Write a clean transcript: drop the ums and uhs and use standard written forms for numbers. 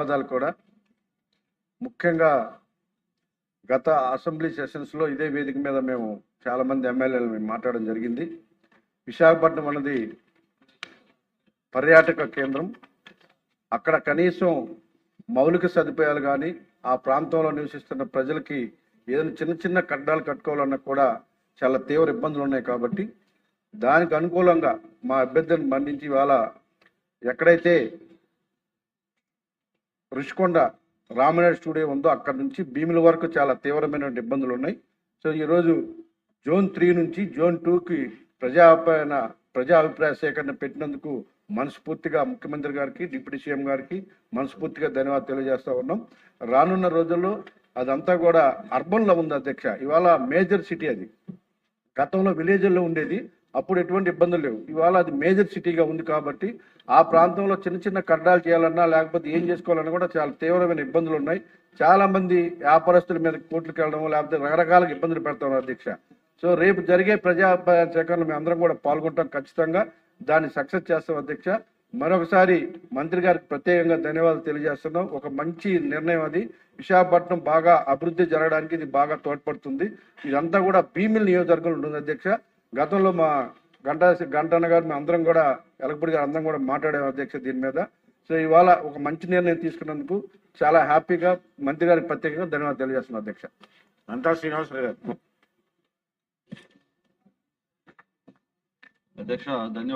ధన్యవాదాలు కూడా. ముఖ్యంగా గత అసెంబ్లీ సెషన్స్లో ఇదే వేదిక మీద మేము చాలామంది ఎమ్మెల్యేలు మాట్లాడడం జరిగింది. విశాఖపట్నం అన్నది పర్యాటక కేంద్రం. అక్కడ కనీసం మౌలిక సదుపాయాలు కానీ ఆ ప్రాంతంలో నివసిస్తున్న ప్రజలకి ఏదైనా చిన్న చిన్న కట్టడాలు కట్టుకోవాలన్నా కూడా చాలా తీవ్ర ఇబ్బందులు ఉన్నాయి. కాబట్టి దానికి అనుకూలంగా మా అభ్యర్థిని మన్నించి ఇవాళ ఎక్కడైతే రుషికొండ రామనాయుడు స్టూడియో ఉందో అక్కడ నుంచి భీముల వరకు చాలా తీవ్రమైన ఇబ్బందులు ఉన్నాయి. సో ఈరోజు జోన్ 3 నుంచి జోన్ 2కి ప్రజా అభిప్రాయ సేకరణ పెట్టినందుకు మనస్ఫూర్తిగా ముఖ్యమంత్రి గారికి, డిప్యూటీ సీఎం గారికి మనస్ఫూర్తిగా ధన్యవాదాలు తెలియజేస్తా ఉన్నాం. రానున్న రోజుల్లో అదంతా కూడా అర్బన్లో ఉంది అధ్యక్ష. ఇవాళ మేజర్ సిటీ అది. గతంలో విలేజ్లో ఉండేది, అప్పుడు ఎటువంటి ఇబ్బందులు లేవు. ఇవాళ అది మేజర్ సిటీగా ఉంది కాబట్టి ఆ ప్రాంతంలో చిన్న చిన్న కట్టడాలు చేయాలన్నా లేకపోతే ఏం చేసుకోవాలన్నా కూడా చాలా తీవ్రమైన ఇబ్బందులు ఉన్నాయి. చాలా మంది వ్యాపారస్తుల మీద కోర్టులకు వెళ్ళడం లేకపోతే రకరకాల ఇబ్బందులు పెడతాం అధ్యక్ష. సో రేపు జరిగే ప్రజా సేకరణ మేము అందరం కూడా పాల్గొంటాం. ఖచ్చితంగా దాన్ని సక్సెస్ చేస్తాం అధ్యక్ష. మరొకసారి మంత్రి గారికి ప్రత్యేకంగా ధన్యవాదాలు తెలియజేస్తున్నాం. ఒక మంచి నిర్ణయం అది. విశాఖపట్నం బాగా అభివృద్ధి జరగడానికి ఇది బాగా తోడ్పడుతుంది. ఇదంతా కూడా భీమిలి నియోజకవర్గంలో ఉంటుంది అధ్యక్ష. గతంలో మా గంటన్న గారు మేము అందరం కూడా ఎలగపూడి గారు అందరం కూడా మాట్లాడాము అధ్యక్ష దీని మీద. సో ఇవాళ ఒక మంచి నిర్ణయం తీసుకున్నందుకు చాలా హ్యాపీగా మంత్రి గారికి ప్రత్యేకంగా ధన్యవాదాలు తెలియజేస్తున్నాం అధ్యక్ష. అంతా శ్రీనివాసరావు గారు. అధ్యక్ష ధన్యవాదాలు.